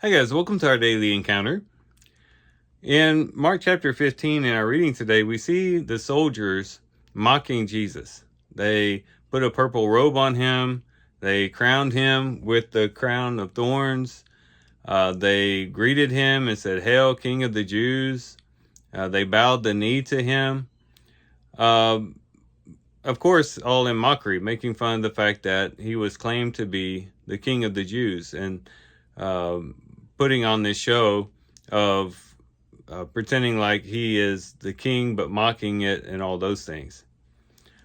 Hi guys, welcome to our daily encounter. In Mark chapter 15 in our reading today, we see the soldiers mocking Jesus. They put a purple robe on him. They crowned him with the crown of thorns. They greeted him and said, "Hail, King of the Jews." They bowed the knee to him. Of course, all in mockery, making fun of the fact that he was claimed to be the King of the Jews, and putting on this show of pretending like he is the king, but mocking it and all those things.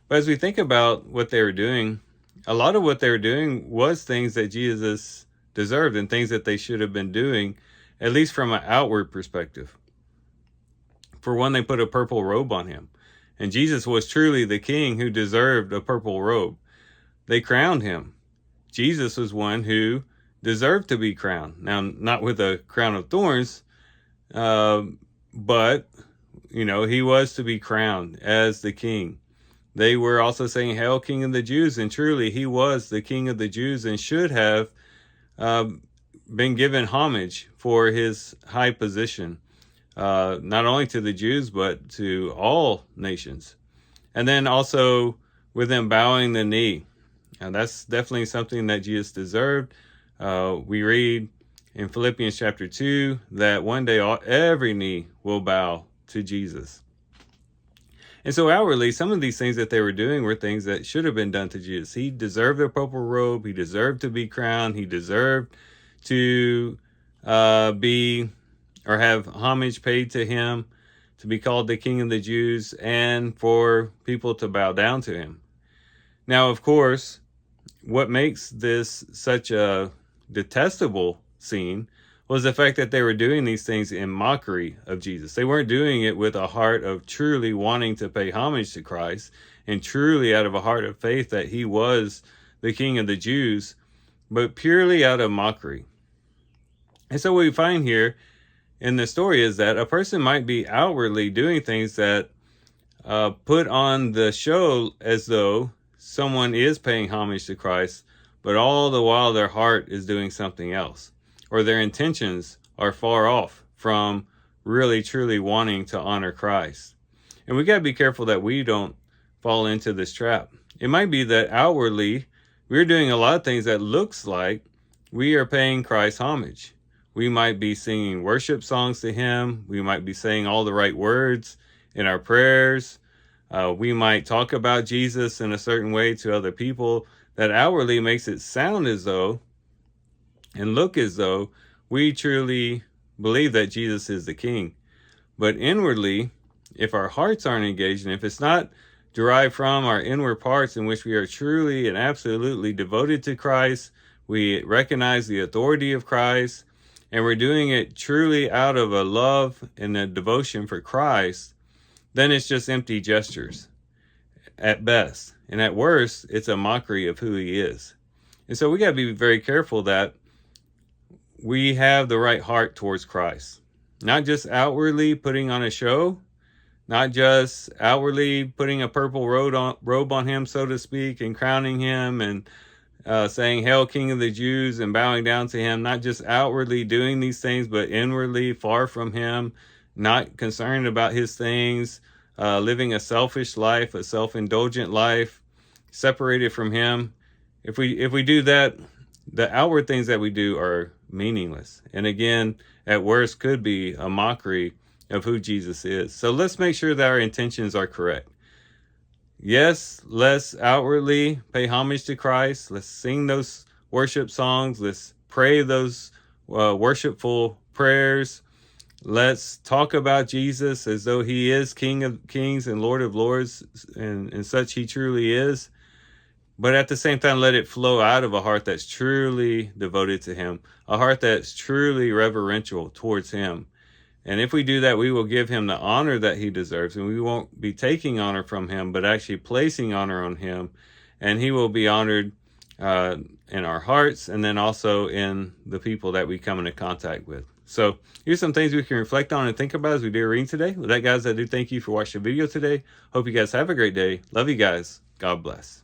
But as we think about what they were doing, a lot of what they were doing was things that Jesus deserved and things that they should have been doing, at least from an outward perspective. For one, they put a purple robe on him. And Jesus was truly the king who deserved a purple robe. They crowned him. Jesus was one who deserved to be crowned. Now, not with a crown of thorns, but, he was to be crowned as the king. They were also saying, "Hail, King of the Jews." And truly, he was the King of the Jews and should have been given homage for his high position. Not only to the Jews, but to all nations. And then also with them bowing the knee. And that's definitely something that Jesus deserved. We read in Philippians chapter 2 that one day every knee will bow to Jesus. And so outwardly, some of these things that they were doing were things that should have been done to Jesus. He deserved a purple robe. He deserved to be crowned. He deserved to have homage paid to him, to be called the King of the Jews, and for people to bow down to him. Now, of course, what makes this such a detestable scene was the fact that they were doing these things in mockery of Jesus. They weren't doing it with a heart of truly wanting to pay homage to Christ and truly out of a heart of faith that he was the King of the Jews, but purely out of mockery. And so what we find here in the story is that a person might be outwardly doing things that put on the show as though someone is paying homage to Christ, but all the while their heart is doing something else, or their intentions are far off from really truly wanting to honor Christ. And we got to be careful that we don't fall into this trap. It might be that outwardly we're doing a lot of things that looks like we are paying Christ homage. We might be singing worship songs to him. We might be saying all the right words in our prayers. We might talk about Jesus in a certain way to other people that outwardly makes it sound as though and look as though we truly believe that Jesus is the King. But inwardly, if our hearts aren't engaged, and if it's not derived from our inward parts in which we are truly and absolutely devoted to Christ, we recognize the authority of Christ, and we're doing it truly out of a love and a devotion for Christ, then it's just empty gestures at best. And at worst, it's a mockery of who he is. And so we got to be very careful that we have the right heart towards Christ. Not just outwardly putting on a show, not just outwardly putting a purple robe on him, so to speak, and crowning him and saying, "Hail, King of the Jews," and bowing down to him, not just outwardly doing these things, but inwardly far from him, not concerned about his things, living a selfish life, a self-indulgent life, separated from him. If we do that, the outward things that we do are meaningless. And again, at worst, could be a mockery of who Jesus is. So let's make sure that our intentions are correct. Yes, let's outwardly pay homage to Christ. Let's sing those worship songs. Let's pray those worshipful prayers. Let's talk about Jesus as though he is King of Kings and Lord of Lords, and such he truly is. But at the same time, let it flow out of a heart that's truly devoted to him, a heart that's truly reverential towards him. And if we do that, we will give him the honor that he deserves, and we won't be taking honor from him, but actually placing honor on him. And he will be honored in our hearts, and then also in the people that we come into contact with. So here's some things we can reflect on and think about as we do a reading today. With that, guys, I do thank you for watching the video today. Hope you guys have a great day. Love you guys. God bless.